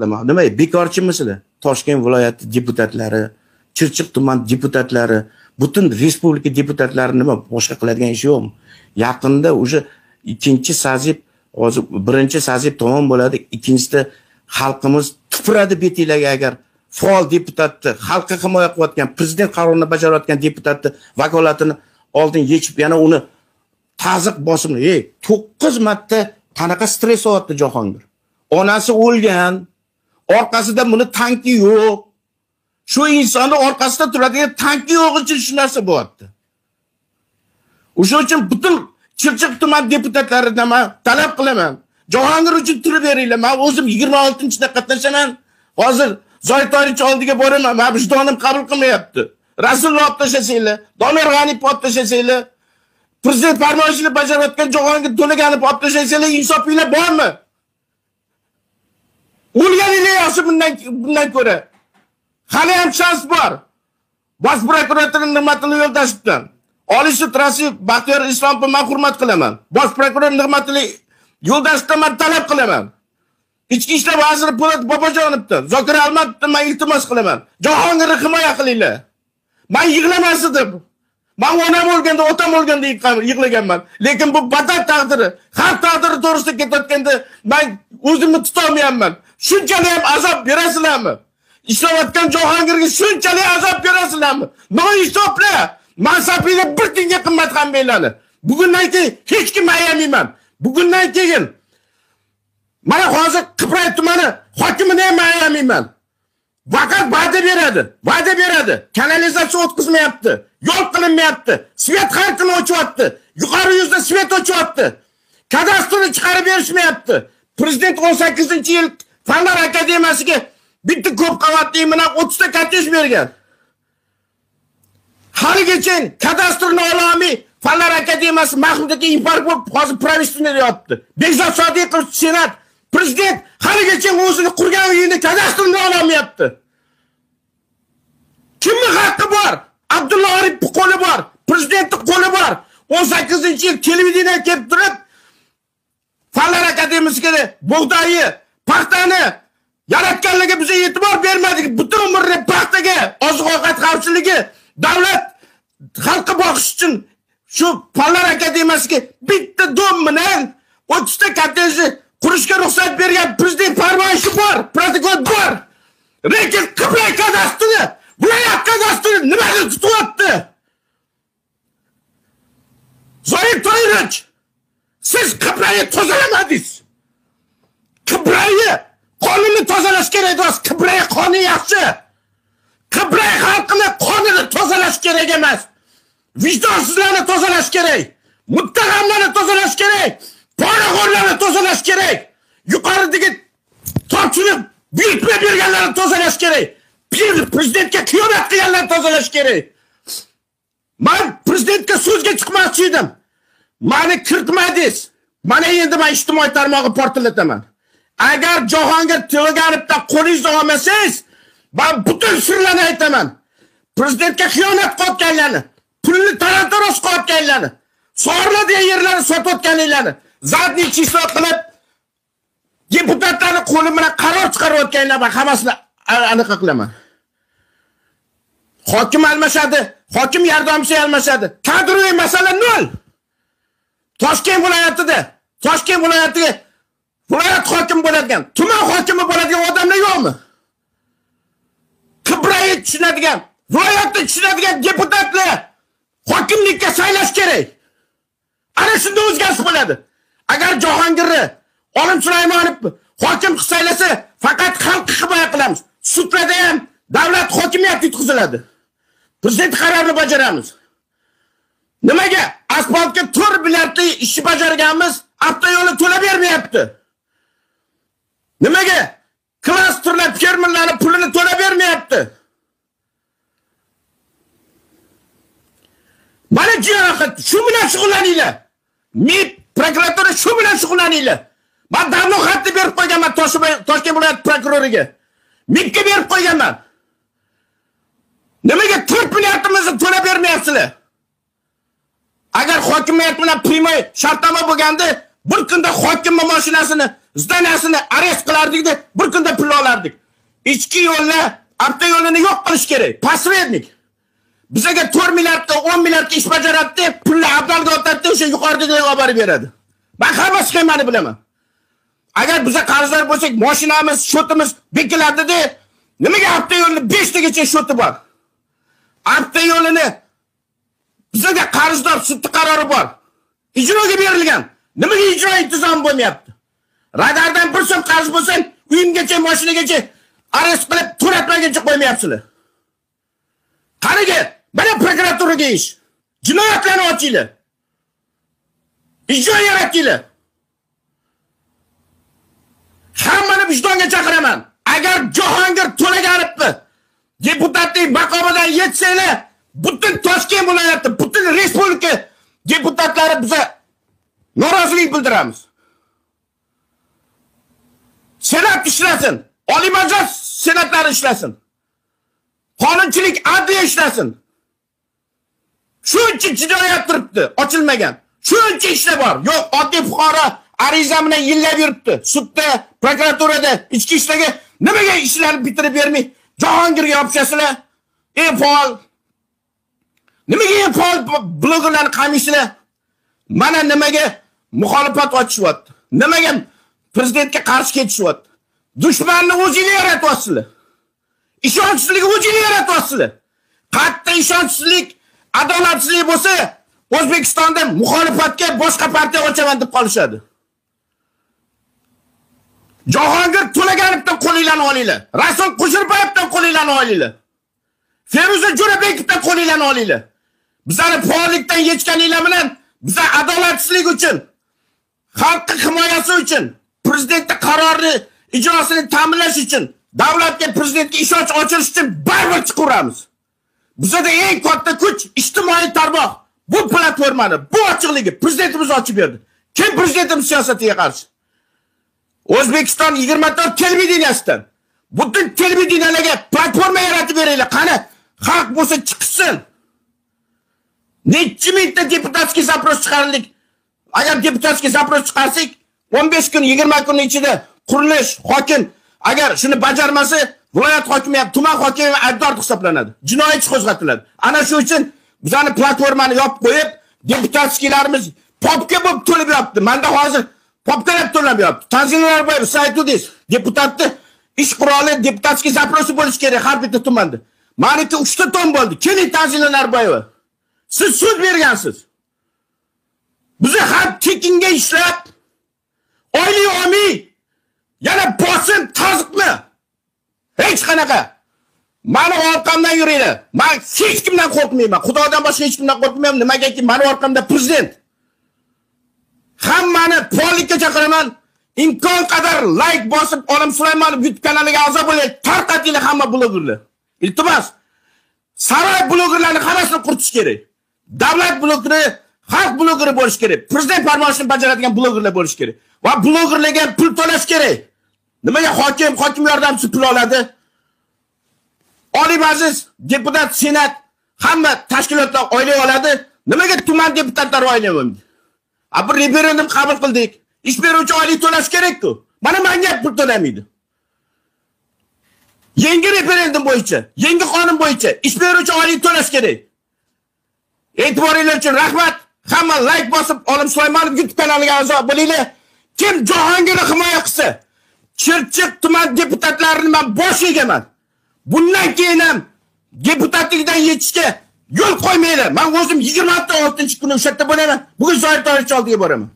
Nima bekorchimisizlar? Toshkent viloyati deputatlari, Chirchiq tuman deputatlari, butun respublika deputatlari nima boshqa qiladigan ish yo'qmi? Yaqinda o'sha ikkinchi saziv, hozir birinchi saziv tamom bo'ladi, ikkinchisida xalqimiz tupuradi betinglarga agar faol deputatni, xalqqa himoya qilayotgan, prezident qarorini bajarayotgan deputatni vakolatini oldin yechib, yana uni ta'ziq bosimli. 9 marta qanaqa stress olayapti Jahongir. Onasi o'lgan, orqasida buni tanki yo'q. Shu insonni orqasida turadigan tanki yo'q uchun shu narsa bo'lyapti. O'sha uchun butun Chirchiq tuman deputatlaridan men talab qilaman. Jahongir uchun turib beringlar. Men o'zim 26-da qatnashaman. Hozir Zoytoyich oldiga boraman. Men vijdonim qabul qilmayapti. Rasululloh olib tashlasanglar, Domir G'aniyev olib tashlasanglar, prezident farmoyishini bajarayotgan Jahongir To'laganov olib tashlasanglar, insofinglar bormi? O'lganinglar yaxshi bundan ko'ra. Hali ham shans bor. Bosh prokuratura Nig'matilla Yo'ldashevdan. Oliy sud raisi Baxtiyor Islomovni men hurmat qilaman. Bosh prokuror Nig'matilla Yo'ldashevdan men talab qilaman. Ichki ishlar vaziri Po'lat Bobojonovdan, Zokir Almatovdan men iltimos qilaman. Jahongirni himoya qilinglar. Men yig'lamas edim. Men onam o'lganda, otam o'lganda yig'laganman. Lekin bu vatan taqdiri, xalq taqdiri to'g'risida ketayotganda men o'zimni tutolmayapman. Shunchalik ham azob berasizlarmi? Ishlayotgan Jahongirga shunchalik azob berasizlarmi? Noinsof-la. Mansabingizga bir tinga qimmat ham beradi. Bugundan keyin hech kim ayamayman. Bugundan keyin mana hozir Qibray tumani hokimini ham ayamayman. Faqat va'da beradi. Kanalizatsiya o'tkazmayapti, yo'l qilinmayapti, svet har kuni o'chyapti, yuqori yuzda svet o'chyapti. Kadastrni chiqarib berishmayapti. Prezident 18-yil Fanlar akademiyasiga bitta ko'p qavatli bilan 30 ta kattej bergan. Haligacha kadastrni ololmay Fanlar akademiyasi Mahmudga infarkt bo'lib hozir provinsiyada yotibdi. Bekzod Sodiqov senat prezident haligacha o'zini qurgan uyini kadastrni ololmayapti. Kimning haqqi bor? Abdulla Aripov qo'li bor, prezidentning qo'li bor. 18-yil televideniyaga kelib turib Fanlar akademiyasiga bug'doyi, paxtani yaratganlarga biz e'tibor bermadik. Butun umrni paxtaga, oziq-ovqat xavfsizligi, davlat xalqqa boqish uchun shu Fanlar akademiyasiga bitta dom bilan 30 ta kottejni qurishga ruxsat bergan prezident farmoyishi bor, protokol bor. Lekin Qibray kadastrini, viloyat kadastrini nimaga tutyapti? Zoytoyich, siz Qibrayni tozalamadingiz. Qibrayni qonunni tozalash kerak emas. Qibray qonuni yaxshi. Qibray xalqini qonuni tozalash kerak emas. Vijdonsizlarni tozalash kerak. Muttahamlarni tozalash kerak. Poraxo'rlarni tozalash kerak. Yuqoridagi tortishni buyurtma berganlarni tozalash kerak. Prezidentga xiyonat qilganlarni tozalash kerak. Men prezidentga so'zga chiqmoqchi edim. Meni kiritmadingiz. Mana endi men ijtimoiy tarmog'i portlataman. Agar Jahongir To'laganovdan qo'lingizni olmasangiz, men butun sirlarni aytaman. Prezidentga xiyonat qilayotganlarni, pulni talon-taroj qilayotganlarni, sog'riladigan yerlarni sotayotganlarni, zadniy chislo qilib deputatlarning qo'li bilan qaror chiqarayotganlarni hammasini aniq qilaman. Hokim almashadi, hokim yordamchisi almashadi. Kadroviy masala nol. Toshkent viloyatiga viloyat hokimi bo'ladigan, tuman hokimi bo'ladigan odamlar yo'qmi? Qibrayni tushunadigan, viloyatni tushunadigan deputatlar hokimlikka saylash kerak. Ana shunda o'zgarish bo'ladi. Agar Jahongirni Olim Sulaymonov hokim saylasa, faqat xalqni himoya qilamiz. Sudlarda ham davlat hokimiyati yutqiziladi. Prezident qarorini bajaramiz. Nimaga? Asfaltga 4 milliardli ishni bajarganmiz, avtoyo'lni to'lab bermayapti. Nimaga? Klasterlar, fermerlarning pulini to'lab bermayapti. Mana jiyohat shu bilan shug'ullaninglar. Prokuratura shu bilan shug'ullaninglar. Men davlat xatni berib qo'yganman Toshkent viloyat prokuroriga. Mikka berib qo'yganman. Nimaga 4 milliardimizni to'lab bermayapsizlar? Agar hokimiyat bilan primoy shartnoma bo'lganda, bir kunda hokim mashinasini zdaniyasini arest qilardik-da, bir kunda pul olardik. Ichki yo'lni, avto yo'lini yo'q qilish kerak. Posrednik. Bizga 4 milliardga 10 milliardga ish bajaradi, pulni abdalga o'tadi, o'sha yuqoridagilarga olib borib beradi. Men hamma sxemani bilaman. Agar biza qarzlar bo'lsak, mashinamiz, shotimiz bekiladida, nimaga avto yo'lni 5 tagacha shoti bor? Avto yo'lini bizga qarzdor sud qarori bor. Ijroga berilgan. Nimaga ijro intizomi bo'lmayapti? Radardan bir so'm qarz bo'lsa, uyimgacha, mashinagacha arest qilib to'latmaguncha qo'ymayapsizlar. Qaniga? Mana prokuraturaga ish. Jinoyatlarni ochinglar. Ijro yaratinglar. Hammani vijdonga chaqiraman. Agar Jahongir To'laganovni deputatlik maqomidan yetsanglar, butun Toshkent viloyati, butun respublika deputatlari biza norozilik bildiramiz. Senat ishlasin, Oliy Majlis senatlari ishlasin. Qonunchilik adliya ishlasin. Shuncha jinoyat turibdi, ochilmagan. Shuncha ishlar bor. Yo'q, oddiy fuqaro ariza bilan yillab yuribdi. Sudda, prokuraturada, ichki ishlarga nimaga ishlarni bitirib bermay, Jahongirga yopishasizlar? Faol. Nimaga faol blogerlarni qamaysizlar? Mana nimaga muxolifat ochishyapti? Nimaga prezidentga qarshi ketishyapti? Dushmanni o'zingiz yaratyapsizlar. Ishonchsizlik o'zingiz yaratyapsizlar. Qattiq ishonchsizlik, adolatsizlik bo'lsa, O'zbekistonda muxolifatga boshqa partiya ochaman deb qolishadi. Jahongir To'laganovdan qo'linglarni olinglar. Rasul Qo'shirboyevdan qo'linglarni olinglar. Feruza Jo'rabekovdan qo'linglarni olinglar. Bizani faollikdan yechganinglar bilan biza adolatsizlik uchun, xalqning himoyasi uchun, prezidentning qarorini ijrosini ta'minlash uchun, davlatga, prezidentga ishonch ochilish uchun baribir chiqaramiz. Bizda eng katta kuch ijtimoiy tarmoq. Bu platformani, bu ochiqligi prezidentimiz ochib berdi. Kim prezidentimiz siyosatiga qarshi? O'zbekiston 24 televideniyasidan butun televideniyalarga platforma yaratib beringlar. Qani xalq bo'lsa chiqsin. Necha mingta deputatskiy zaпрос chiqarildik. Agar deputatskiy zaпрос chiqarsak, 15 kun, 20 kun ichida qurilish hokim agar shuni bajarmasa, viloyat hokimiyat, tuman hokimi aybdor hisoblanadi. Jinoiy ish qo'zg'atiladi. Ana shu uchun bizani platformani yopib qo'yib, deputatskiylarimiz popka bo'lib to'lib yopti. Menda hozir popkalab to'lab yopti. Tanzillar bo'yi saytudis. Deputatni ish quroli, deputatskiy zaprosi bo'lish kerak har bitta tumanda. Meniki 3 ta tom bo'ldi. Keling Tanzillar bo'yi. Siz so'z bergansiz. Biz ham tekinga ishlab, oylik olmay, yana bosim tazyiqmi? Hech qanaqa. Mani orqamdan yuringlar. Men hech kimdan qo'rqmayman. Xudodan boshqa hech kimdan qo'rqmayman. Nimagaki mani orqamda prezident. Hammani faollikka chaqiraman. Imkon qadar like bosib, Olim Sulaymonov YouTube kanaliga a'zo bo'ling. Tarqatinglar hamma blogerlar. Iltimos. Saroy blogerlarini hammasini quritish kerak. Davlat blogeri, xalq blogeri bo'lish kerak. Prezident farmoyishini bajaradigan blogerlar bo'lish kerak. Va blogerlarga pul to'lash kerak. Nimaga hokim yordamchisi pul oladi? Oliy Majlis, deputat, senat, hamma tashkilotlar oylik oladi. Nimaga tuman deputatlari oylik olmaydi? Bir referendum qabul qildik. Ish beruvchi oylik to'lash kerak-ku. Mana menga pul to'lamaydi. Yangi referendum bo'yicha, yangi qonun bo'yicha ish beruvchi oylik to'lash kerak. E'tiboringiz uchun rahmat. Hamma like bosib, Olim Sulaymonov YouTube kanaliga a'zo bo'linglar. Kim Jahongirni himoya qilsa, Chirchiq tuman deputatlarini men bosh egaman. Bundan keyin ham deputatlikdan yetishga yo'l qo'ymaylar. Men o'zim 26-kuni o'sha yerda bo'laman. Bugun Zoir To'rich oldiga boraman.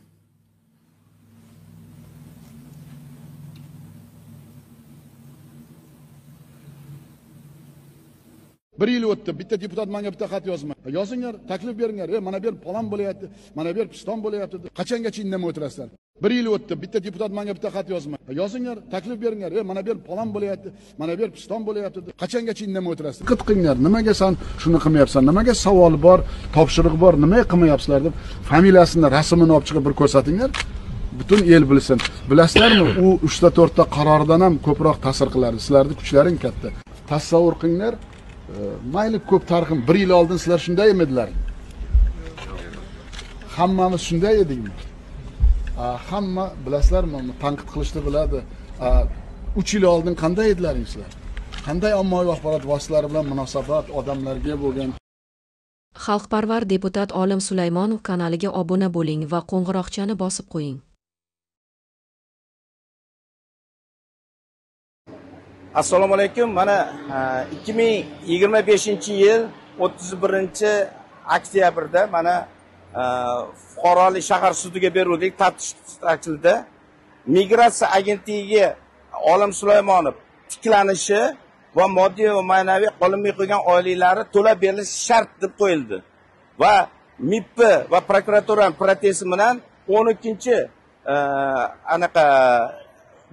Bir yil o'tdi, bitta deputat menga bitta xat yozmadi. Yozinglar, taklif beringlar. Mana bu yer palon bo'layapti, mana bu yer piston bo'layapti. Qachongacha indamay o'tirasizlar? Bir yil o'tdi, bitta deputat menga bitta xat yozmadi. Yozinglar, taklif beringlar. Mana bu yer palon bo'layapti, mana bu yer piston bo'layapti. Qachongacha indamay o'tirasizlar? Qit qilinglar. Nimaga sen shuni qilmayapsan? Nimaga savol bor, topshiriq bor, nimaga qilmayapsizlar deb familiyasini, rasmini olib chiqib bir ko'rsatinglar. Butun el bilsin. Bilasizlarmi, u 3 ta 4 ta qaroridan ham ko'proq ta'sir qiladi. Sizlarning kuchlaring katta. Tasavvur qilinglar. Mayli ko'p tarixim 1 yil oldin sizlar shunday edilar. Hammamiz shunday edikmi? Hamma bilasizlarmi, tanqid qilishni biladi. 3 yil oldin qanday edilaring sizlar? Qanday ommaviy axborot vositalari bilan munosabat, odamlarga bo'lgan? Xalqparvar deputat Olim Sulaymonov kanaliga obuna bo'ling va qo'ng'iroqchani bosib qo'ying. Assalomu alaykum. Mana 2025-yil 31-oktyabrda mana Fuqarolik shahar sudiga beruvdik, taftish tashkilida migratsiya agentligiga Olim Sulaymonov tiklanishi va moddiy va ma'naviy qo'limga qo'ygan oilalari to'lab berilishi shart deb qo'yildi. Va MIP va prokuratura protesti bilan 12-chi anaqa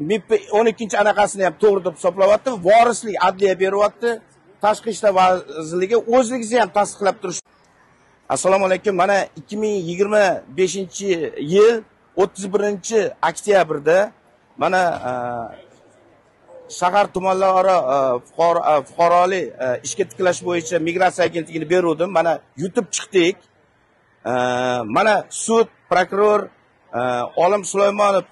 MIP 12-chi anaqasini ham to'g'ri deb hisoblayapti. Vorislik adliya beryapti. Tashqi ishlar vazirligi o'zligizni ham tasdiqlab turish. Assalomu alaykum. Mana 2025-yil 31-oktyabrda mana shahar tumanlararo fuqarolik ishga tiklash bo'yicha migratsiya agentligini beruvdim. Mana YouTube chiqdik. Mana sud, prokuror Olim Sulaymonov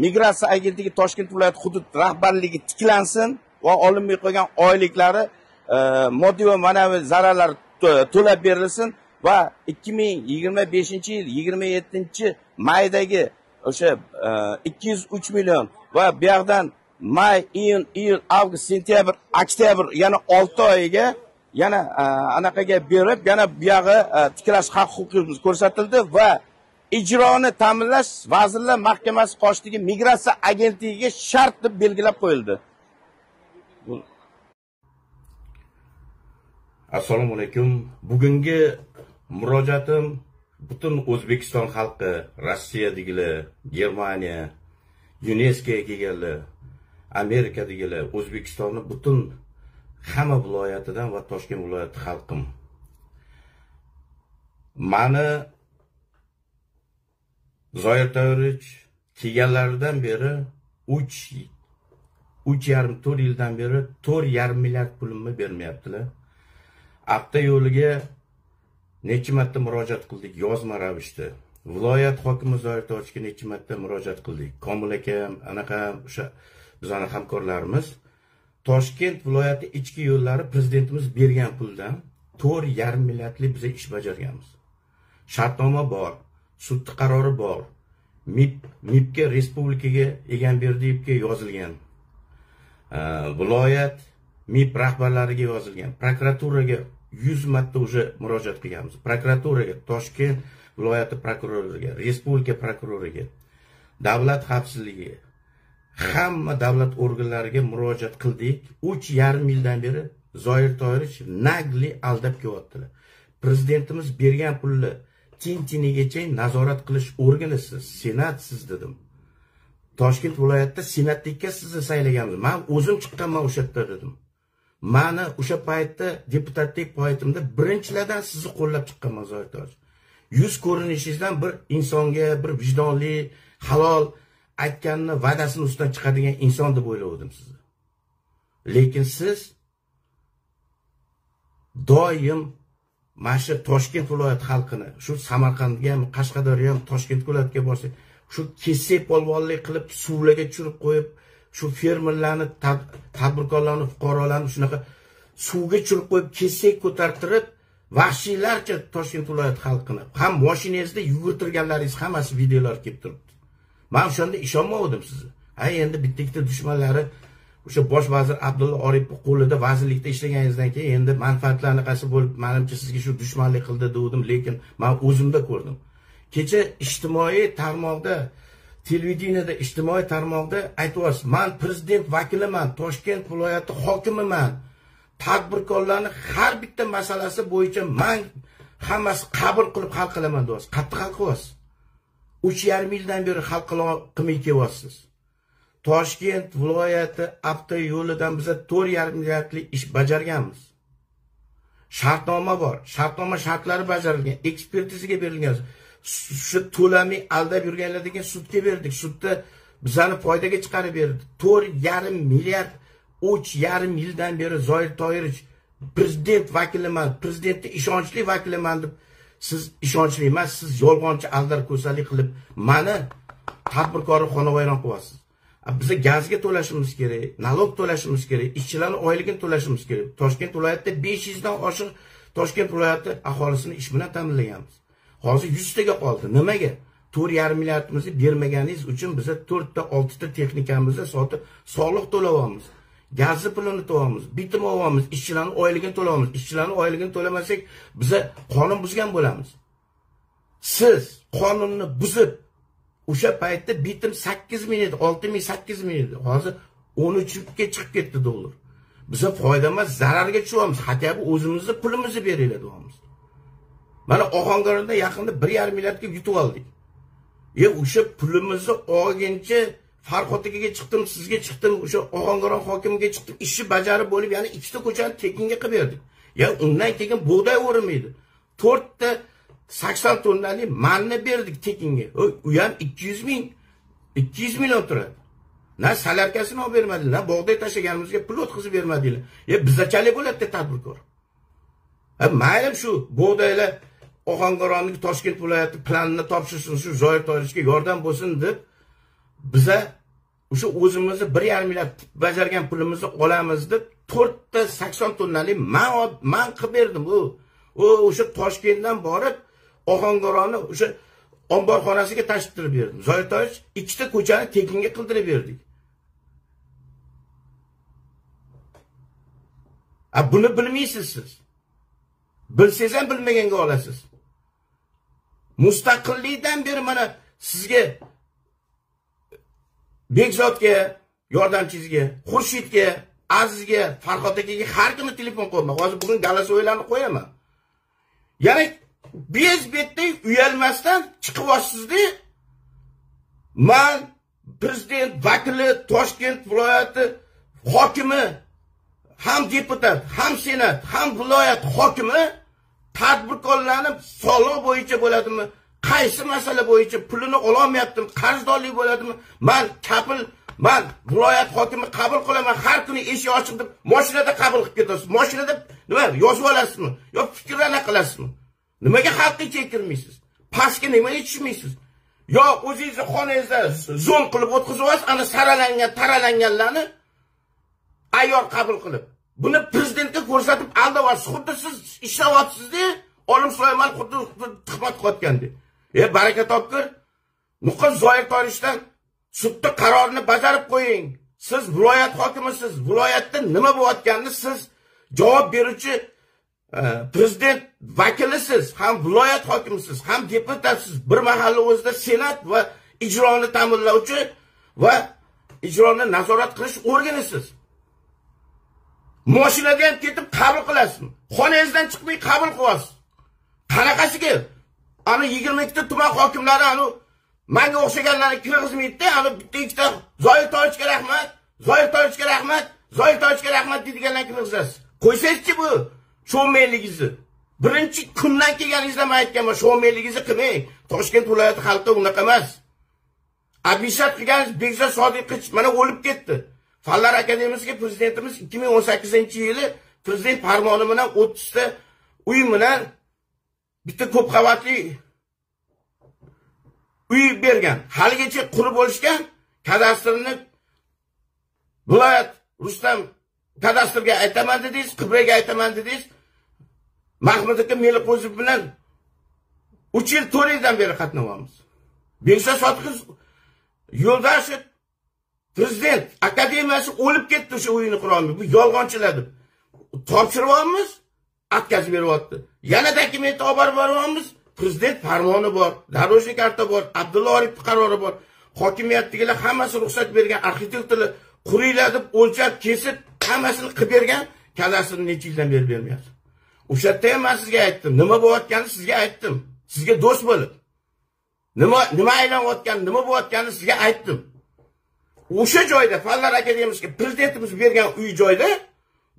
migratsiya agentligi Toshkent viloyati hudud rahbarligi tiklansin va olinmay qolgan oyliklari moddiy va ma'naviy zararlar to'lab berilsin va 2025-yil 27-maydagi o'sha 203 million va bu yoqdan may, iyun, avgust, sentyabr, oktyabr yana 6 oyiga yana anaqaga berib, yana bu yog'i tiklash haq-huquqimiz ko'rsatildi va ijroni ta'minlash Vazirlar Mahkamasi qoshidagi migratsiya agentligiga shart deb belgilab qo'yildi. Assalomu alaykum. Bugungi murojaatim butun O'zbekiston xalqi, Rossiyadagilar, Germaniya, UNESKOga kelganlar, Amerikadagilar, O'zbekistonni butun hamma viloyatidan va Toshkent viloyati xalqim. Mani Zoir Toyirich kelganlaridan beri 3,5-4 yildan beri 4,5 milliard pulimni bermayaptilar. Hafta yo'liga necha marta murojaat qildik yozma ravishda. Viloyat hokimi Zoir Toyirichga necha marta murojaat qildik. Komil akam, anaqa o'sha bizning hamkorlarimiz Toshkent viloyati ichki yo'llari prezidentimiz bergan puldan 4,5 milliardlik biz ish bajarganmiz. Shartnoma bor, sud qarori bor. MIPga respublikaga egan berdiyibga yozilgan. Viloyat MIP rahbarlariga yozilgan. Prokuraturaga 100 marta o'sha murojaat qilganmiz. Prokuraturaga, Toshkent viloyati prokuroriga, respublika prokuroriga, davlat xavfsizligiga, hamma davlat organlariga murojaat qildik. 3,5 yildan beri Zoir Toyirich nagli aldab kelyaptilar. Prezidentimiz bergan pulni tin-tinigacha nazorat qilish organisiz, senatsiz dedim. Toshkent viloyatida senatlikka sizni saylaganmiz. Men o'zim chiqqanman o'sha yerda dedim. Mani o'sha paytda deputatlik payitimda birinchilardan sizni qo'llab chiqqanman Zoir Toyirich. Yuz ko'rinishingizdan bir insonga, bir vijdonli, halol aytganni va'dasini ustidan chiqadigan inson deb o'yladim sizni. Lekin siz doim mana shu Toshkent viloyati xalqini, shu Samarqandga ham, Qashqadaryo ham, Toshkent viloyatiga borsa, shu kesak polvonlik qilib suvlarga tushirib qo'yib, shu fermerlarni, tadbirkorlarni, fuqarolarni shunaqa suvga tushirib qo'yib, kesak ko'tartirib, vahshiylarcha Toshkent viloyati xalqini ham mashinangizda yugurtirganlaringiz hammasi videolar kelib turibdi. Men o'shanda ishonmadim sizni. Endi bitta-ikkita dushmanlari o'sha bosh vazir Abdulla Oripov qo'lida vazirlikda ishlaganingizdan keyin endi manfaatlarni qasi bo'lib, menimcha sizga shu dushmanlik qildi dedim, lekin men o'zimda ko'rdim. Kecha ijtimoiy tarmoqda, televideniyada, ijtimoiy tarmoqda aytyapsiz, men prezident vakiliman, Toshkent viloyati hokimiman. Tadbirkorlarning har bitta masalasi bo'yicha men hammasi qabul qilib hal qilaman deyapsiz. Qattiq hal qilyapsiz. 3,5 yildan beri hal qilmay kelyapsiz. Toshkent viloyati hafta yo'lidan biz 4,5 milliardlik ish bajarganmiz. Shartnoma bor. Shartnoma shartlari bajarilgan, ekspertizaga berilgan. Shu to'lami aldab yurganlar degan sudga berdik. Sudda bizani foydaga chiqarib berdi. 4,5 milliard 3,5 yildan beri Zoir Toyirich prezident vakiliman, prezidentning ishonchli vakiliman deb siz ishonchli emas, siz yolg'onchi aldar ko'salik qilib mani tadbirkorni xonavayron qilyapsiz. Biza gazga to'lashimiz kerak, nalog to'lashimiz kerak, ishchilarning oyligini to'lashimiz kerak. Toshkent viloyatida 500 dan oshiq Toshkent viloyati aholisini ish bilan ta'minlayapmiz. Hozir 100 taga qoldi. Nimaga? 4,5 milliardimizni bermaganingiz uchun biza 4 ta 6 ta texnikamizni sotib soliq to'layapmiz. Gazni pulini to'layapmiz, bitim olyapmiz, ishchilarning oyligini to'layapmiz. Ishchilarning oyligini to'lamasak, biza qonun buzgan bo'lamiz. Siz qonunni buzib o'sha paytda bitim 8 ming edi, 6 ming 8 ming edi. Hozir 13 ga chiqib ketdi dollar. Biza foyda emas, zararga tushyapmiz. Hatto o'zimizni pulimizni beringlar deyapmiz. Mana Ohangaronda yaqinda 1,5 milliardga yutib oldik. O'sha pulimizni olguncha Farxotiga chiqdim, sizga chiqdim, o'sha Ohangaron hokimiga chiqdim, ishni bajarib bo'lib, yana ikkita ko'chani tekinga qilib berdik. Undan keyin bug'doy o'rmaydi. 4 ta 80 tonnalik manni berdik tekinga. U ham 200 million turadi. Na salarkasini olib bermadilar, na bug'doy tashlaganimizga pul o'tkazib bermadilar. Bizachalik bo'ladi tadbirkor. Mayli shu bug'doylar Ohangaronning Toshkent viloyati planini topshirsin, shu Zoir Toyishga yordam bo'lsin deb biza o'sha o'zimizni 1,5 milliard bajargan pulimizni olamiz deb 4 ta 80 tonnalik man qilib berdim. O'sha Toshkentdan borib Ohangaronni o'sha omborxonasiga tashtirib berdim. Zoir Toyish 2 ta ko'chani tekinga qildirib berdik. Buni bilmaysiz siz. Bilsangiz ham bilmaganga olasiz. Mustaqillikdan beri mana sizga Bekzodga, yordamchisiga, Xurshidga, Azizga, Farhod akaga har kuni telefon qo'yaman. Hozir bugun galasoylarni qo'yaman. Ya'ni bezbetday uyalmasdan chiqib olsizda, men prezident vakili, Toshkent viloyati hokimi, ham deputat, ham senat, ham viloyat hokimi tadbirkorlarni soliq bo'yicha bo'ladimi? Qaysi masala bo'yicha pulini ololmayaptim, qarzdorlik bo'ladimi? Men viloyat hokimi qabul qilaman, har kuni eshik ochiq deb mashinada qabul qilib ketasiz. Mashinada nima yozib olasizmi? Yo fikrlarni qilasizmi? Nimaga xalqqa chekirmaysiz? Pastga nimaga tushmaysiz? Yo o'zingizni xonangizda zo'n qilib o'tkazasiz, ana taralanganlarni ayyor qabul qilib. Buni prezidentga ko'rsatib aldayapsiz. Xuddi siz ishlayapsiz-da, Olim Sulaymon xuddi tuhmat qilayotgandek. Baraka topkir, Nuqul Zoir Toyishdan sudda qarorini bajarib qo'ying. Siz viloyat hokimisiz. Viloyatda nima bo'layotganini siz javob beruvchi prezident vakilisiz, ham viloyat hokimisiz, ham deputatsiz. Bir mahalla o'zida senat va ijroni ta'minlovchi va ijroni nazorat qilish organisiz. Mashinada ham ketib qabul qilasizmi? Xonangizdan chiqmay qabul qilyapsiz. Qanaqasiga? Ana 22 ta tuman hokimlari ana menga o'xshaganlarni kirgizmaydi-da, ana bitta ikkita Zoir Toyishga rahmat, Zoir Toyishga rahmat, Zoir Toyishga rahmat deydiganlarni kirgizasiz. Qo'ysangizchi bu showmenligingizni. Birinchi kundan kelganingizda men aytganman, showmenligingizni qilmang. Toshkent viloyati xalqi unaqa emas. Abishat qilganingiz Bekzod Sodiqovich mana o'lib ketdi. Fanlar akademiyasiga prezidentimiz 2018-yili prezident farmoni bilan 30 ta uy bilan bitta ko'p qavatli uy bergan. Haligacha qurib bo'lishgan. Kadastrini viloyat Rustam kadastrga aytaman dedingiz, Qibraga aytaman dedingiz. Mahmud aka Meliqo'ziyev bilan 3 yil 4 yildan beri qatnayapmiz. Bekzod Sodiqov Yo'ldashev prezident akademiyasi o'lib ketdi, o'sha uyini qura olmay. Bu yolg'onchilar deb topshiryapmiz, atkazib beryapti. Yana dokument olib boryapmiz. Prezident farmoni bor, darojniy karta bor, Abdulla Oripov qarori bor. Hokimiyatdagilar hammasi ruxsat bergan, arxitektorlar quringlar deb o'lchab, kesib, hammasini qilib bergan, kadastrini necha yildan beri bermayapti. O'sha yerda ham men sizga aytdim, nima bo'layotganini sizga aytdim. Sizga do'st bo'lib. Nima aylanayotganini, nima bo'layotganini sizga aytdim. O'sha joyda Fanlar akademiyasiga prezidentimiz bergan uy joyda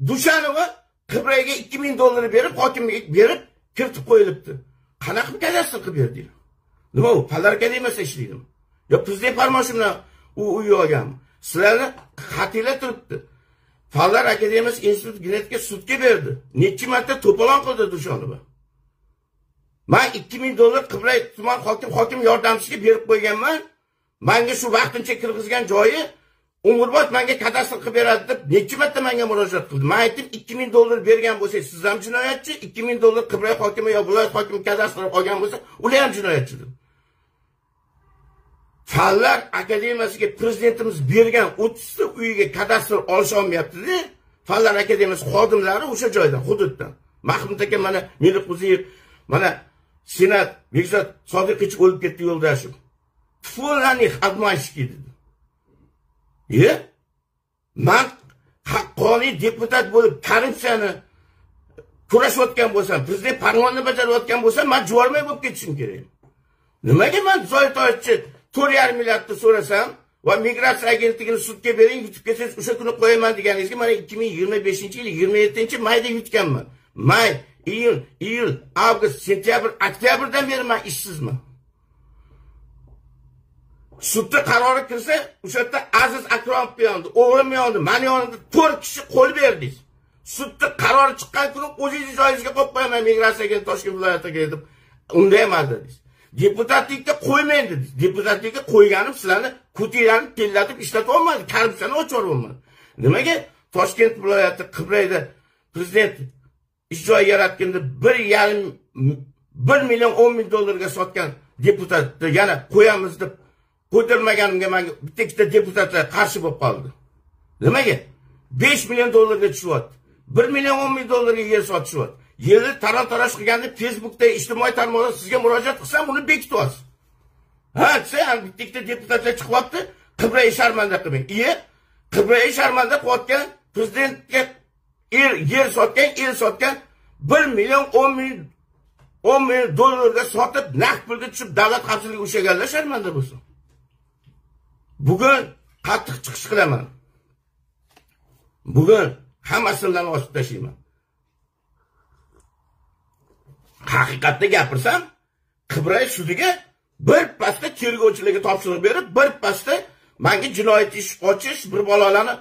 Dushanova Qibraga $2000 berib, hokimga berib, kiritib qo'yilibdi. Qanaqa kadastr qilib berdinglar? Nima u? Fanlar akademiyasida ishlaydimi? Yo prezident farmoshi bilan u uy olgan. Sizlarni xatinglar turibdi. Fanlar akademiyasi institut genetika sudga berdi. Necha marta to'polon qildi Dushanova. Men 2000 dollar Qibray tuman hokim yordamchisiga berib qo'yganman. Menga shu vaqtincha kirgizgan joyi Umrbod menga kadastr qilib beradi deb necha marta menga murojaat qildi. Men aytdim 2000 dollar bergan bo'lsangiz siz ham jinoyatchi, 2000 dollar Qibray hokimi yo viloyat hokimi kadastr olgan bo'lsa, ular ham jinoyatchi deb. Fanlar akademiyasiga prezidentimiz bergan 30 ta uyiga kadastr olisha olmayapti-da. Fanlar akademiyasi xodimlari o'sha joydan, hududdan. Mahmud aka mana Meliqo'ziyev, mana Senat Bekzod Sodiqovich o'lib ketdi yo'ldashim. Tfulanix обманщики dedi. Men haqqoniy deputat bo'lib korrupsiyani kurashayotgan bo'lsam, prezident farmonini bajarayotgan bo'lsam, men juvonmay bo'lib ketishim kerak. Nimaga men Zoytoychi 4,5 milliardni so'rasam va migratsiya agentligini sudga bering, yutib ketsangiz o'sha kuni qo'yaman deganingizga mana 2025-yil 27-mayda yutganman. May, iyul, avgust, sentyabr, oktyabrdan beri men ishsizman. Sudda qarori kirsa, o'sha yerda Aziz Akromov yondi, o'g'lim yondi, men yonimda 4 kishi qo'l berdingiz. Sudda qarori chiqqan kuni o'zingiz joyingizga qo'yib qo'yaman migratsiyaga Toshkent viloyatiga deb. Unda emas dedingiz. Deputatlikka qo'ymaydi dedingiz. Deputatlikka qo'yganim sizlarni kutirani tellatib ishlatib olmadi, korrupsiyani ochib olmadi. Nimaga Toshkent viloyati Qibrayda prezident ish joyi yaratganda 1 million 10 ming dollarga sotgan deputatni yana qo'yamiz deb ko'tarmaganimga menga bitta deputatlar qarshi bo'lib qoldi. Nimaga? 5 million dollarga tushyapti. 1 million 10 ming dollarga yer sotishyapti. Yerni taraf-tarash qilganda Facebookda ijtimoiy tarmoqda sizga murojaat qilsam, uni bekitib olasiz. Ha, sen bitta deputatlar chiqyapti, Qibray sharmanda qilmang. Qibray sharmanda qilayotgan prezidentga yer sotgan 1 million 10 ming dollarga sotib, naqd pulga tushib davlat xavfsizligi ushlaganlar sharmanda bo'lsin. Bugun qattiq chiqish qilaman. Bugun hammasini osib tashlayman. Haqiqatda gapirsam, Qibray sudiga bir pasda tergovchilarga topshiriq berib, bir pasda menga jinoyat ish ochish, bir bolalarni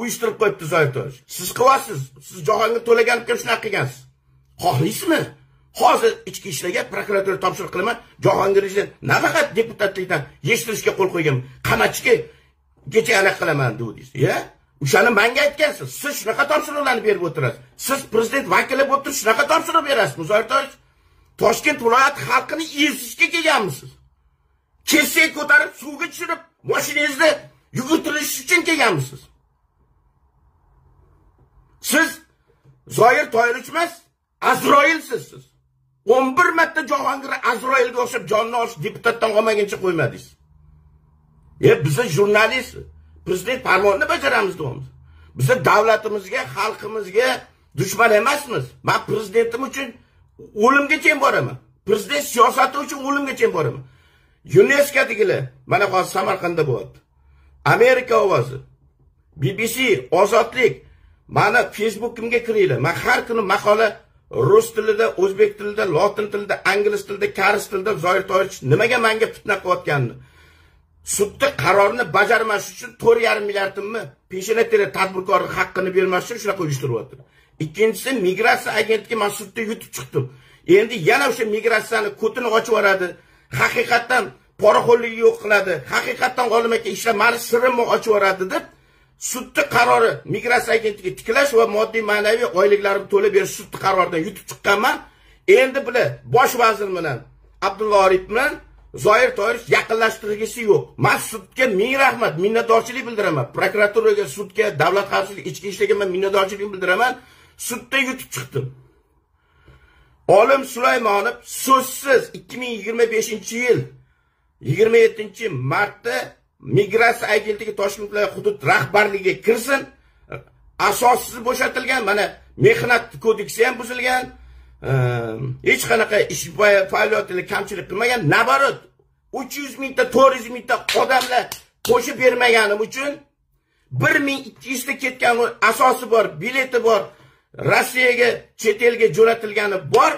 uyushtirib qo'yibdi Zoytosh. Siz qilyapsiz. Siz Jahongir To'laganov shunaqa qilgansiz. Xohlaysizmi? Hozir ichki ishlarga prokuratura topshiriq qilaman. Jahongirni nafaqat deputatlikdan yechtirishga qo'l qo'ygan, qamachiga kecha aniq qilaman dedingiz. O'shani menga aytgansiz. Siz shunaqa topshiriqlarni berib o'tirasiz. Siz prezident vakili bo'lib turib shunaqa topshiriq berasiz. Zoytosh Toshkent viloyati xalqini ezishga kelganmisiz? Kesak ko'tarib suvga tushirib, mashinangizda yugurtirish uchun kelganmisiz? Siz Zoir Toyirich emas, Azroilsiz siz. 11 marta Jahongir Azroilga o'xshab jonni olish deputatdan olmaguncha qo'ymadingiz. Biz jurnalist, prezident farmonini bajaramiz deymiz. Biz davlatimizga, xalqimizga dushman emasmiz. Men prezidentim uchun o'limgacha boraman. Prezident siyosati uchun o'limgacha boraman. UNESCO'dagilar mana hozir Samarqandda bo'ldi. Amerika ovozi, BBC, Ozodlik, mana Facebook'imga kiringlar. Men har kuni maqola rus tilida, o'zbek tilida, lotin tilida, ingliz tilida, koreys tilida Zoir Toyirich nimaga menga fitna qilayotganini, sudda qarorni bajarmas uchun 4,5 milliardimni peshona teri tadbirkorning haqqini bermas uchun shunaqa uyushtiryapti. Ikkinchisi migratsiya agentligi men sudda yutib chiqdim. Endi yana o'sha migratsiyani ko'tini ochib yoradi. Haqiqatan poraxo'rlikni yo'q qiladi. Haqiqatan olim aka ishlar meni sirrimni ochib yoradi deb sudda qarori migratsiya agentligi tiklash va moddiy ma'naviy oyliklarimni to'lab berish sudda qaroridan yutib chiqqanman. Endi bular bosh vazir bilan Abdulla Oripov bilan Zoir Toyirich yaqinlashtirgisi yo'q. Men sudga ming rahmat, minnatdorchilik bildiraman. Prokuraturaga, sudga, davlat xavfsizligi, ichki ishlarga men minnatdorchilik bildiraman. Sudda yutib chiqdim. Olim Sulaymonov so'zsiz 2025-yil 27-martda migratsiya agentligi Toshkent viloyati hudud rahbarligiga kirsin. Asossiz bo'shatilgan, mana mehnat kodeksi ham buzilgan. Hech qanaqa ish faoliyatida kamchilik qilmagan, nabarat 300 mingta 400 mingta odamlar qo'shib bermaganim uchun 1200 ta ketgan asosi bor, bileti bor, Rossiyaga, chet elga jo'natilgani bor.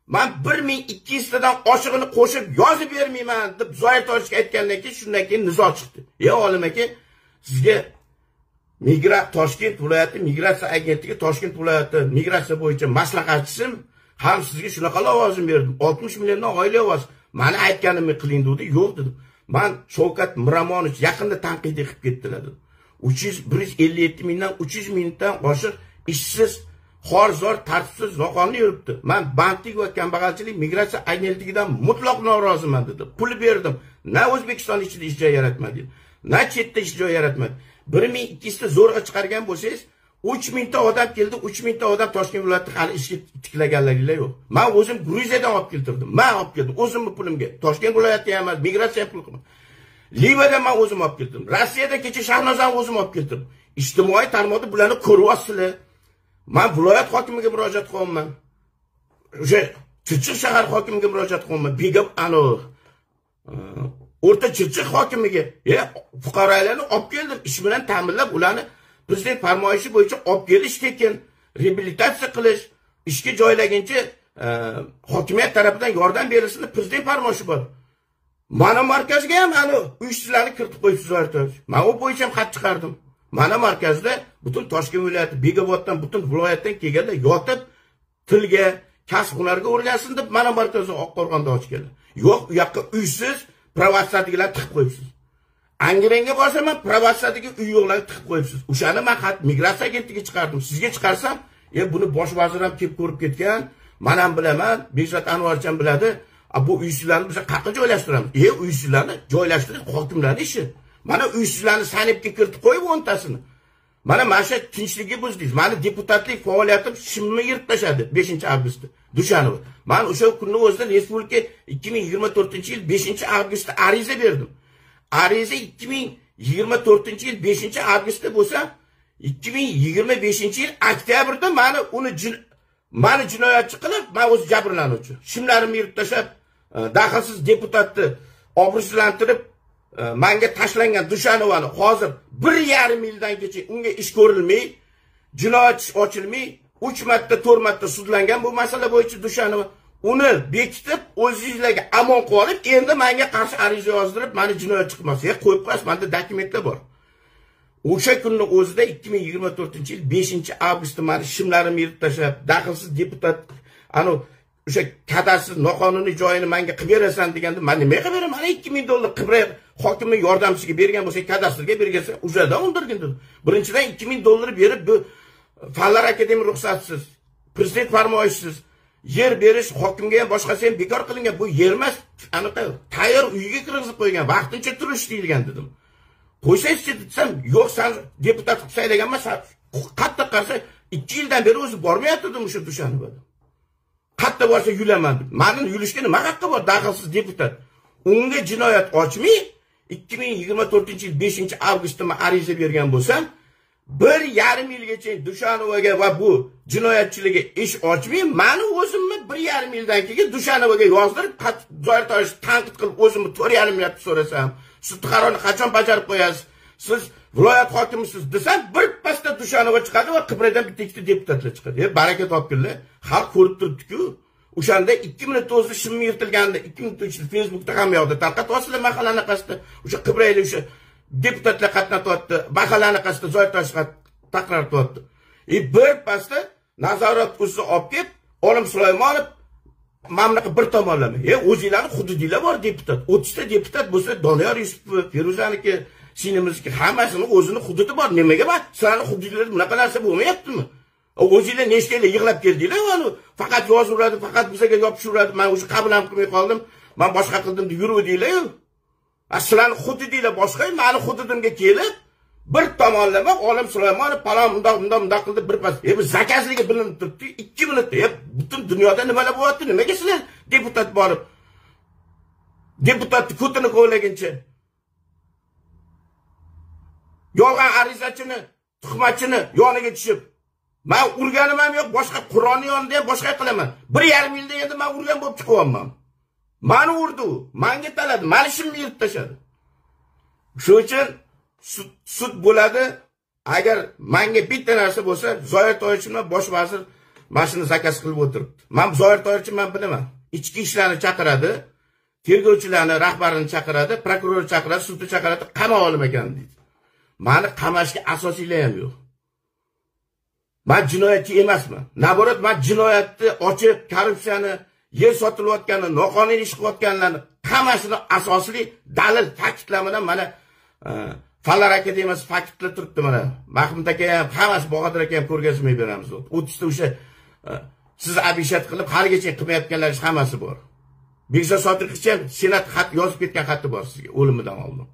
Men 1200 tadan oshig'ini qo'shib yozib bermayman deb Zoir Toyirichga aytgandan keyin shundan keyin nizo chiqdi. Olim aka, sizga Toshkent viloyati migratsiya agentligi Toshkent viloyati migratsiya bo'yicha maslahatchisi Ham sizga shunaqa lavozim berdim. 60 milliondan oila ovoz. Meni aytganimni qiling dedi. Yo'q dedim. Men Shavkat Miramonovich yaqinda tanqidiy qilib ketdilar dedi. 157 mingdan 300 mingdan oshiq ishsiz, xorzor, tartibsiz, noqonuniy yuribdi. Men bandlik va kambag'alchilik migratsiya agentligidan mutlaq noroziman dedi. Pul berdim. Na O'zbekiston ichida ish joy yaratmadi, na chetda ish joy yaratmadi. 1200 ta zo'rg'a chiqargan bo'lsangiz, 3000 ta odam keldi, 3000 ta odam Toshkent viloyatida hali ishga tiklaganlar yo'q. Men o'zim Gruziyadan olib keltirdim. Men olib keldim o'zimning pulimga. Toshkent viloyati ham emas, migratsiya pul qildim. Liviyadan men o'zim olib keldim. Rossiyada kecha Shahnozani o'zim olib keldim. Ijtimoiy tarmoqda bularni ko'ryapsizlar. Men viloyat hokimiga murojaat qilaman. O'sha Chirchiq shahar hokimiga murojaat qilaman. Begim O'rta Chirchiq hokimiga, fuqarolarni olib keldim, ish bilan ta'minlab, ularni prezident farmoyishi bo'yicha olib kelish tekin, reabilitatsiya qilish, ishga joylaguncha hokimiyat tomonidan yordam berilishini prezident farmoyishi bor. Mana markazga ham ana uyishchilarni kiritib qo'yibsizlar. Men u bo'yicha ham xat chiqardim. Mana markazda butun Toshkent viloyati, Bekoboddan, butun viloyatdan kelganlar yotib tilga, kasb hunarga o'rgansin deb mana markazni Oqqo'rg'onda ochganlar. Yo'q, u yoqqa uysiz provokatsiyachilar tiqib qo'yibsiz. Angrenga borsaman, provokatsiyaga uy yo'qlarni tiqib qo'yibsiz. O'shani men xat migratsiya agentligiga chiqardim. Sizga chiqarsam, buni bosh vazir ham kelib ko'rib ketgan, men ham bilaman, Bekzod Anvarjon biladi. Bu uysizlarni biz qayerga joylashtiramiz? Uysizlarni joylashtirish hokimlarning ishi. Mana uysizlarni sanibga kiritib qo'yib 10tasini. Mana shu tinchlikka buzdingiz. Meni deputatlik faoliyatim shimni yirib tashladi 5-avgustda Dushanova. Men o'sha kunning o'zida respublika 2024-yil 5-avgustda ariza berdim. Ariza 2024-yil 5-avgustda bo'lsa, 2025-yil oktyabrda meni jinoyatchi qilib, men o'z jabrlanuvchi. Shimlarimni yirib tashlab, daxlsiz deputatni obro'sizlantirib, menga tashlangan Dushanovani hozir 1,5 yildangacha unga ish ko'rilmay, jinoyat ish ochilmay, 3 marta, 4 marta sudlangan bu masala bo'yicha Dushanova uni bekitib, o'zingizlarga amon qilib olib, endi menga qarshi ariza yozdirib, meni jinoyatchi qilmasa, qo'yib qo'yasiz, menda dokumentlar bor. O'sha kunning o'zida 2024-yil 5-avgustda meni shimlarimni yirib tashlab, daxlsiz deputat o'sha kadasiz noqonuniy joyini menga qilib berasan deganda, men nima qilib beraman? Mana $2000 Qibray hokimning yordamchisiga bergan bo'lsa, kadastrga bergansa, o'shadan undirgin dedi. Birinchidan $2000 berib, bu Fanlar akademik ruxsatsiz, prezident farmoyishisiz yer berish hokimga ham boshqasi ham bekor qilingan. Bu yer emas, aniq tayyor uyga kirgizib qo'ygan, vaqtincha turish deyilgan dedim. Qo'ysangiz desam, yo'q, sen deputat qilib saylaganman, qattiq qarshi 2 yildan beri o'zi bormayapti dedim o'sha Dushanbada. Qatta borsa yulaman deb. Meni yulishga nima haqqi bor daxlsiz deputat? Unga jinoyat ochmay 2024-yil 5-avgustda men ariza bergan bo'lsam, 1,5 yilgacha Dushanovaga va bu jinoyatchilarga ish ochmay, meni o'zimni 1,5 yildan keyin Dushanovaga yozdirib, zoir tosh tanqid qilib o'zimni 4,5 million so'rasam, siz qarorni qachon bajarib qo'yasiz? Siz viloyat hokimisiz desam, bir pasda Dushanova chiqadi va Qibraydan bitta-ikkita deputatlar chiqadi. Baraka topkinlar. Xalq ko'rib turibdi-ku. O'shanda 2 minut o'zida shimni yirtilganda, 2 minut ichida Facebookda ham yoqda tarqatyapsizlar mahallani qasdi. O'sha Qibrayda o'sha deputatlar qatnatyapti, mahallani qasdi zoir toshqa taqrartyapti. Bir pasda nazorat o'zi olib kelib, Olim Sulaymonov mamlakat bir tomonlama. O'zinglarning hududinglar bor deputat. 30 ta deputat bo'lsa, Doniyor Yusupov, Feruzaniki, sinimizniki hammasini o'zini hududi bor. Nimaga bor? Sizlarning hududinglarda bunaqa narsa bo'lmayaptimi? O'zinglar nechtalar yig'lab keldinglar, mana faqat yozaveradi, faqat bizga yopishaveradi. Men o'sha qabul ham qilmay qoldim. Men boshqa qildim deb yuruvdinglar-ku. Sizlarning hududinglar boshqa, meni hududimga kelib, bir tomonlama Olim Sulaymonov palon bundoq qildi bir pas. Bu zakazligi bilinib turibdi. 2 minutda butun dunyoda nimalar bo'lyapti? Nimaga sizlar deputat borib deputatni ko'tini qo'ylaguncha yolg'on arizachini, tuhmatchini yoniga tushib, men urganim ham yo'q, boshqa Qur'onni yonida ham boshqa qilaman. 1,5 yilda endi men urgan bo'lib chiqyapman. Meni urdi, menga taladi, meni shimni yirib tashladi. Shuning uchun sud bo'ladi. Agar menga bitta narsa bo'lsa, Zoir To'ychiman bosh vazir mashina zakaz qilib o'tiribdi. Men Zoir To'ychiman men bilaman. Ichki ishlarni chaqiradi, tergovchilarni rahbarini chaqiradi, prokuror chaqiradi, sudni chaqiradi, qamab olmagan deydi. Meni qamashga asosiylar ham yo'q. Men jinoyatchi emasman. Naborat, men jinoyatni ochib, korrupsiyani, yer sotilayotganini, noqonuniy ish qilayotganlarni hammasini asosli dalil ta'kidlamadan mana Fanlar akademiyasi faktlar turibdi mana. Mahmud aka ham, hammasi Bahodir aka ham ko'rgazmay beramiz. 30 ta o'sha siz abishat qilib haligacha qilmayotganlaringiz hammasi bor. Bekzod Sodiqovich ham senat xat yozib ketgan xati bor sizga o'limidan oldin.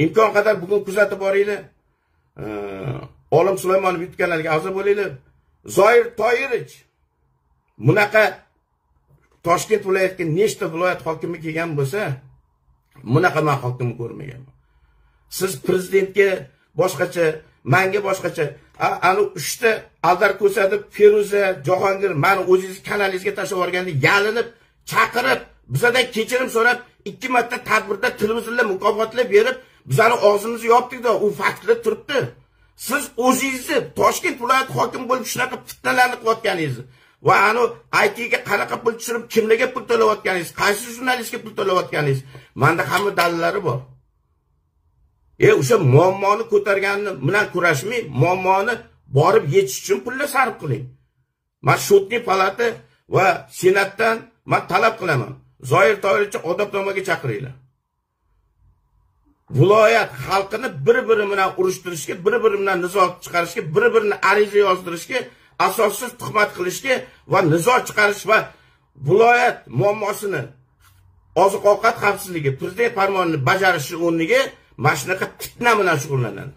Imkon qadar bugun kuzatib boringlar. Olim Sulaymonov yutganlarga a'zo bo'linglar. Zoir Toyirich bunaqa Toshkent viloyatiga nechta viloyat hokimi kelgan bo'lsa, bunaqa men hokimni ko'rmaganman. Siz prezidentga boshqacha, menga boshqacha, ana 3 ta Aldar ko'rsatib, Feruza, Jahongir meni o'zingiz kanalingizga tashlab yuborganda yalinib, chaqirib, bizdan kechirim so'rab, 2 marta tadbirda televizorlar mukofotlar berib, bizani og'zimizni yopdik-da, u faktlar turibdi. Siz o'zingizni Toshkent viloyat hokimi bo'lib shunaqa fitnalarni qilayotganingizni va ana ITga qanaqa pul tushirib, kimlarga pul to'layotganingiz, qaysi jurnalistga pul to'layotganingiz, menda hamma dalillari bor. O'sha muammoni ko'targanni bilan kurashmay, muammoni borib yechish uchun pullar sarf qiling. Men Shotniy palata va senatdan men talab qilaman. Zoir Toyirchi odobnomaga chaqiringlar. Viloyat xalqini bir-biri bilan urushtirishga, bir-biri bilan nizo chiqarishga, bir-birini ariza yozdirishga, asossiz tuhmat qilishga va nizo chiqarish va viloyat muammosini oziq-ovqat xavfsizligi, prezident farmonini bajarishi o'rniga mana shunaqa fitna bilan shug'ullanadi.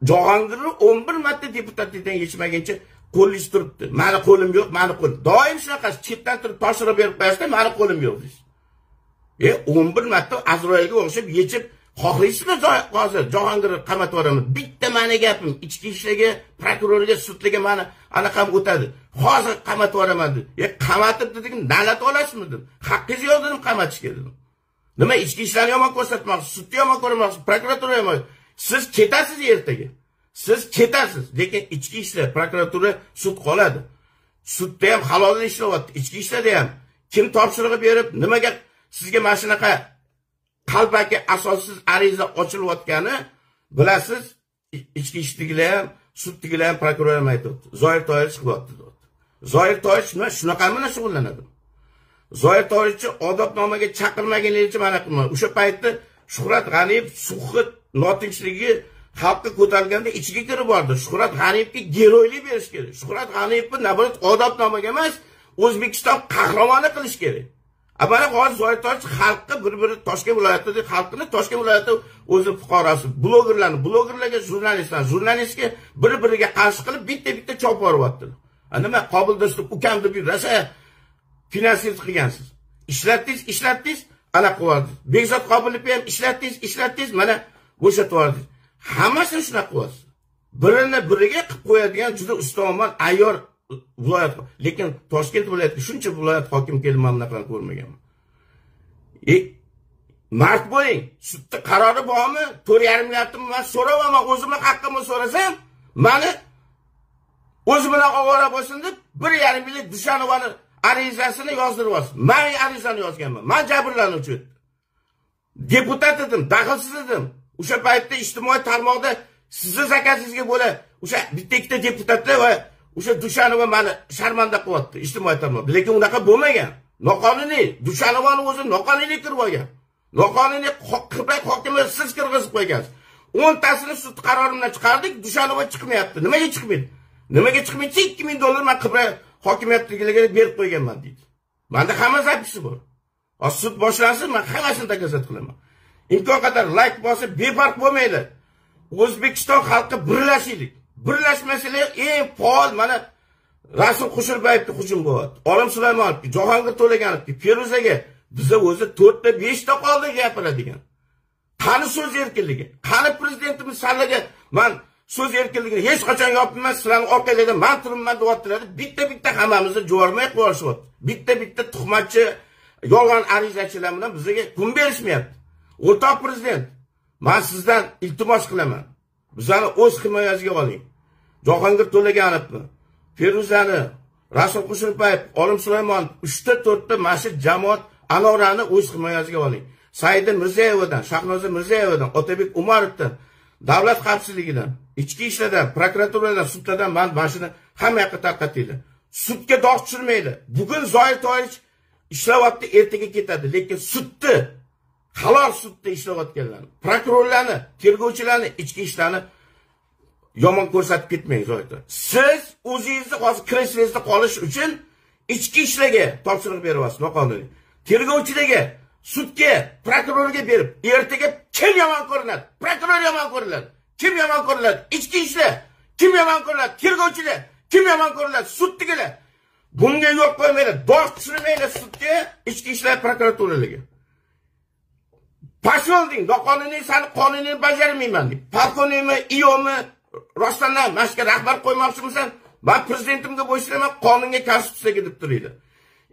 Jahongirni 11 marta deputatlikdan yechmaguncha qo'llish turibdi. Meni qo'lim yo'q, meni qo'l. Doim shunaqa chetdan turib toshirib berib qo'yasizlar, meni qo'lim yo'q deysiz. 11 marta Azroilga o'xshab yechib, xohlaysizmi hozir Jahongirni qamatib yuboramiz. Bitta meni gapim, ichki ishlarga, prokurorga, sudlarga meni anaqam o'tadi. Hozir qamatib yuboraman dedi. Qamatib dedim, davlat olasizmi dedim. Haqqingiz yo'q dedim qamatishga dedim. Nima ichki ishlarni yomon ko'rsatmoqsiz, sudni yomon ko'rmoqsiz, prokuratura yomon. Siz ketasiz ertaga. Siz ketasiz, lekin ichki ishlar, prokuratura, sud qoladi. Sudda ham halol ishlayapti, ichki ishlarda ham kim topshirig'i berib, nimaga sizga mana shunaqa qalbaki asossiz ariza ochilayotgani bilasiz. Ichki ishdagilar ham, suddagilar ham, prokuror ham aytibdi. Zoir Toyirchi qilyapti. Zoir Toyirchi shunaqa bilan shug'ullanadi. Zoir Toyirchi odobnomaga chaqirmaganligicha mana qilmadi. O'sha paytda Shuhrat G'aniyev suhbat notinchligi xalqqa ko'tarilganda ichiga kirib bordi. Shuhrat G'aniyevga giroylik berish kerak. Shuhrat G'aniyevni naborat odobnomaga emas, O'zbekiston qahramoni qilish kerak. Mana hozir Zoir Toyirchi xalqqa bir-biri Toshkent viloyatida xalqini Toshkent viloyati o'zi fuqarosi, blogerlarga jurnalistga bir-biriga qarshi qilib bitta chop boryapti. Nima Qobil Do'stov ukamni bir rasa finansiz qilgansiz. Ishlatdingiz, ana qilyapsiz. Bekzod Qobilovni ham ishlatdingiz, mana bo'shatib yubordingiz. Hammasini shunaqa qilyapsiz. Birini biriga qilib qo'yadigan juda ustomonman ayyor viloyat. Lekin Toshkent viloyatiga shuncha viloyat hokim kelib men bunaqani ko'rmaganman. Mard bo'ling. Sudda qarori bormi? 4,5 milliardni men so'ravaman, o'zimni haqqimni so'rasam, meni o'zi bilan ovora bo'lsin deb 1,5 milliard Dushanovani arizasini yozdiryapsiz. Men arizani yozganman. Men jabrlanuvchi. Deputat edim, daxlsiz edim. O'sha paytda ijtimoiy tarmoqda sizni zakazingizga bo'la o'sha bitta deputatlar va o'sha Dushanova meni sharmanda qilyapti ijtimoiy tarmoqda. Lekin unaqa bo'lmagan. Noqonuniy. Dushanovani o'zi noqonuniy kirib olgan. Noqonuniy hokimiyat siz kirgizib qo'ygansiz. 10 tasini sud qarori bilan chiqardik, Dushanova chiqmayapti. Nimaga chiqmaydi? Nimaga chiqmaydi? $2,000 men Qibray hokimiyatligiga berib qo'yganman deydi. Menda hamma zapisi bor. Sud boshlansin, men hammasini takazat qilaman. Imkon qadar like bosib, befarq bo'lmaylar. O'zbekiston xalqi birlashaylik. Birlashmasalar eng faol mana Rasul Qushurbayevga hujum bo'lyapti. Olim Sulaymonovga, Jahongir To'laganovga, Feruzaga biza o'zi 4 ta 5 ta qoldi gapiradigan. Qani so'z erkinligi? Qani prezidentimiz sallaga men so'z erkinligini hech qachon yopmayman, sizlarning orqangizda men turibman deyaptilar. Bitta hammamizni jo'rmay qo'yishyapti. Bitta tuhmatchi, yolg'on arizachilar bilan bizga kun berishmayapti. O'rtoq prezident, men sizdan iltimos qilaman. Bizani o'z himoyasiga oling. Jahongir To'laganovni, Feruzani, Rasul Qushurbayev, Olim Sulaymon 3 ta 4 ta mashhur jamoat Anorani o'z himoyasiga oling. Saida Mirziyoyevdan, Shahnoza Mirziyoyevdan, Otabek Umarovdan, davlat xavfsizligidan ichki ishlardan, prokuraturadan, sudlardan mana shuni hamma yoqqa tarqatinglar. Sudga dog' tushirmaydi. Bugun Zoir Toyich ishlayapti, ertaga ketadi, lekin sudni, halol sudda ishlayotganlar, prokurorlarni, tergovchilarni, ichki ishlarni yomon ko'rsatib ketmang Zoir. Siz o'zingizni hozir kreslingizda qolish uchun ichki ishlarga topshiriq beryapsiz noqonuniy. Tergovchilarga, sudga, prokurorga berib, ertaga kim yomon ko'rinadi? Prokuror yomon ko'rinadi. Kim yomon ko'rinadi? Ichki ishlar. Kim yomon ko'rinadi? Tergovchilar. Kim yomon ko'rinadi? Suddigilar. Bunga yo'l qo'ymaydi. Dog' tushirmaydi sudga, ichki ishlar prokuraturalariga. Pasholding, noqonuniy sani qonuniy bajarmayman deb. Polkovnikmi, IOmi, rostdan mashqa rahbar qo'ymoqchimisan? Men prezidentimga bo'ysiraman, qonunga konstitutsiyaga deb turadi.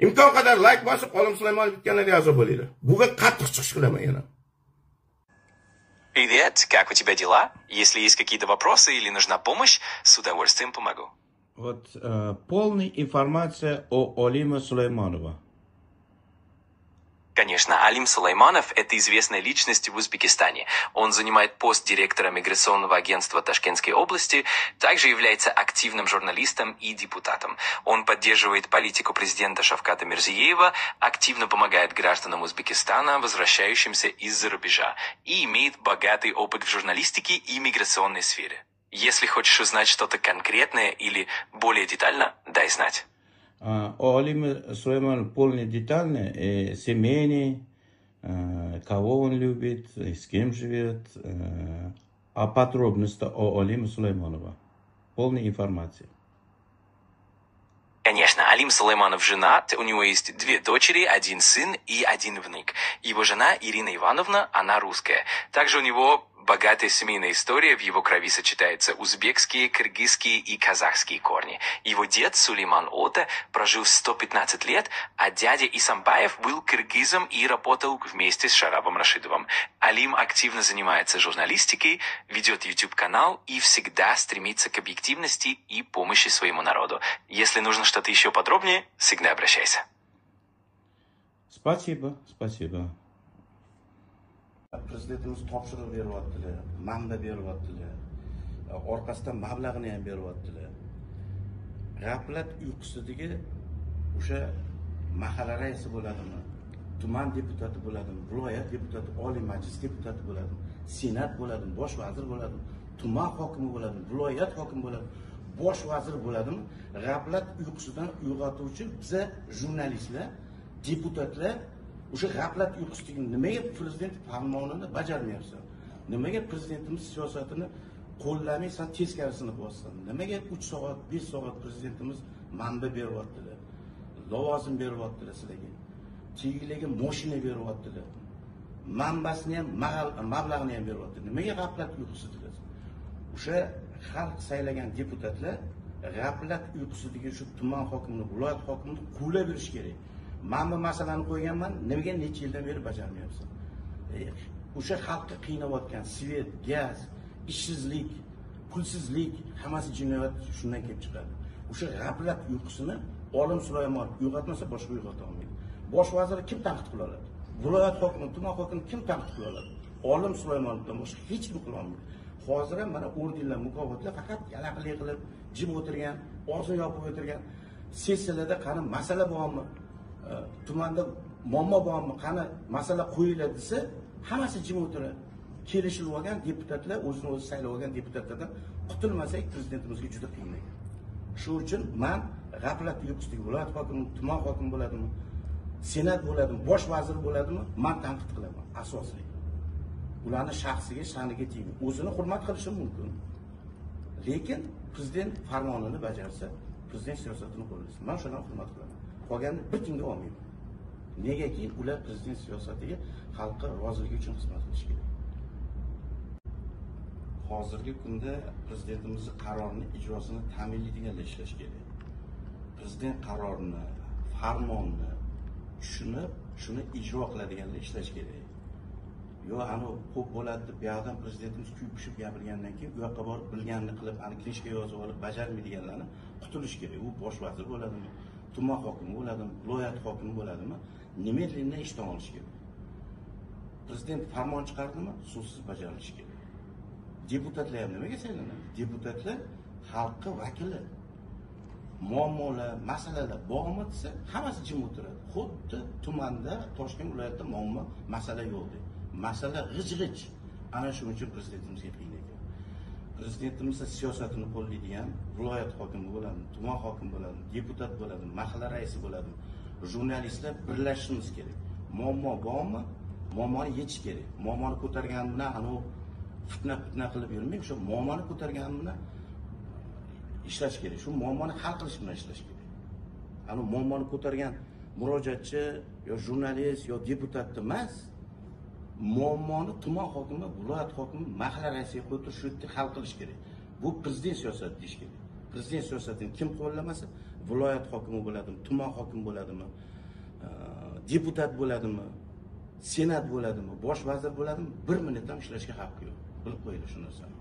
Imkon qadar like bosib, Olim Sulaymonov bitganlarga a'zo bo'linglar. Bugun qattiq chiqish qilaman yana. Привет, как у тебя дела? Если есть какие-то вопросы или нужна помощь, с удовольствием помогу. Вот полная информация о Олиме Сулейманове. Конечно, Алим Сулейманов – это известная личность в Узбекистане. Он занимает пост директора миграционного агентства Ташкентской области, также является активным журналистом и депутатом. Он поддерживает политику президента Шавката Мирзиеева, активно помогает гражданам Узбекистана, возвращающимся из-за рубежа, и имеет богатый опыт в журналистике и миграционной сфере. Если хочешь узнать что-то конкретное или более детально, дай знать. Олим Сулейманов полный детально, семейный, кого он любит, с кем живет, а подробности о Олиме Сулейманове. Полная информация. Конечно, Алим Сулейманов женат, у него есть 2 дочери, 1 сын и 1 внук. Его жена Ирина Ивановна, она русская. Также у него богатая семейная история, в его крови сочетаются узбекские, кыргызские и казахские корни. Его дед Сулейман Ота прожил 115 лет, а дядя Исамбаев был кыргызом и работал вместе с Шарабом Рашидовым. Алим активно занимается журналистикой, ведет YouTube-канал и всегда стремится к объективности и помощи своему народу. Если нужно что-то еще подробнее, всегда обращайся. Спасибо, спасибо. Prezidentimiz topshiriq beryaptilar, manba beryaptilar. Orqasidan mablag'ini ham beryaptilar. G'aflat uyqusidagi o'sha mahalla raisi bo'ladimi, tuman deputati bo'ladimi, viloyat deputati, oliy majlis deputati bo'ladimi, senat bo'ladimi, bosh vazir bo'ladimi, tuman hokimi bo'ladimi, viloyat hokimi bo'ladimi, bosh vazir bo'ladimi, g'aflat uyqusidan uyg'otuvchi biza jurnalistlar, deputatlar o'sha g'aflat uyqusidagi nimaga prezident farmonini bajarmayapsan? Nimaga prezidentimiz siyosatini qo'llamay san teskarisini qilyapsan? Nimaga 3 soat, 5 soat prezidentimiz manba beryaptilar? Lavozim beryaptilar sizlarga. Tegilarga mashina beryaptilar. Manbasini ham, mablag'ini ham beryaptilar. Nimaga g'aflat uyqusidilar? O'sha xalq saylagan deputatlar g'aflat uyqusidagi shu tuman hokimini, viloyat hokimini quvlab berish kerak. Men bu masalani qo'yganman, nimaga necha yildan beri bajarmayapsan? O'sha xalqqa qiynayotgan svet, gaz, ishsizlik, pulsizlik, hammasi jinoyat shundan kelib chiqadi. O'sha g'aflat uyqusini Olim Sulaymonov uyg'otmasa boshqa uyg'ota olmaydi. Bosh vazir kim tanqid qila oladi? Viloyat hokimi, tuman hokimi kim tanqid qila oladi? Olim Sulaymonovdan boshqa hech kim qila olmaydi. Hozir ham mana ordenlar, mukofotlar faqat yalaqlik qilib, jim o'tirgan, og'zini yopib o'tirgan, sessiyalarda qani masala bormi? Tumanda muammo bormi, qani masala qo'yiladi desa, hammasi jim o'tiradi. Kelishilib olgan deputatlar, o'zini o'zi saylab olgan deputatlardan qutulmasak prezidentimizga juda qiyin ekan. Shu uchun men g'aflat uyqusidagi viloyat hokimi, tuman hokimi bo'ladimi, senat bo'ladimi, bosh vazir bo'ladimi, men tanqid qilaman asosli. Ularning shaxsiga, sha'niga tegib, o'zini hurmat qilishi mumkin. Lekin prezident farmonini bajarsa, prezident siyosatini qo'llaysa, men shuni hurmat qilaman. Qolganini bir kimga olmayman. Negaki ular prezident siyosatiga xalqqa roziligi uchun xizmat qilish kerak. Hozirgi kunda prezidentimizning qarorini ijrosini ta'minlaydiganlar ishlash kerak. Prezident qarorini, farmonni tushunib, shuni ijro qiladiganlar ishlash kerak. Yo, ana ko'p bo'ladi deb yoqdan prezidentimiz kuyib-pishib gapirgandan keyin u yoqqa borib bilganini qilib, ana klishka yozib olib bajarmaydiganlarni qutulish kerak. U bosh vazir bo'ladimi, tuman hokimi bo'ladimi, viloyat hokimi bo'ladimi, немедленно ishdan olish kerak. Prezident farmon chiqardimi, suvsiz bajarilishi kerak. Deputatlar ham nimaga saylanadi? Deputatlar xalqqa vakili. Muammolar, masalalar bormi desa, hammasi jim o'tiradi. Xuddi tumanda, Toshkent viloyatida muammo, masala yo'q deydi. Masala g'ij-g'ij. Ana shuning uchun prezidentimizga qiyin ekan. Prezidentimiz siyosatini qo'llaydigan viloyat hokimi bo'ladi, tuman hokimi bo'ladi, deputat bo'ladi, mahalla raisi bo'ladi. Jurnalistlar birlashishimiz kerak. Muammo bormi? Muammoni yechish kerak. Muammoni ko'targan bilan anu fitna qilib yurmay, o'sha muammoni ko'targan bilan ishlash kerak. Shu muammoni hal qilish bilan ishlash kerak. Anu muammoni ko'targan murojaatchi yo jurnalist yo deputat emas, muammoni tuman hokimi, viloyat hokimi, mahalla raisiga qo'yib turib shu yerda hal qilish kerak. Bu prezident siyosati deyish kerak. Prezident siyosatini kim qo'llamasa, viloyat hokimi bo'ladimi, tuman hokimi bo'ladimi, deputat bo'ladimi, senat bo'ladimi, bosh vazir bo'ladimi, bir minut ham ishlashga haqqi yo'q. Bilib qo'yinglar shu narsani.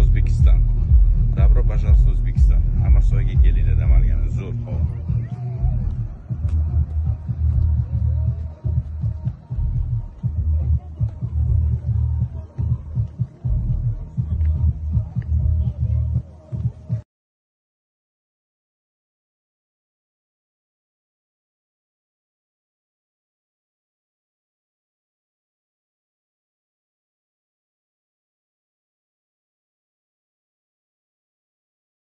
O'zbekiston. Добро пожаловать в O'zbekiston. Amirsoyga kelinglar, dam olgani zo'r havo.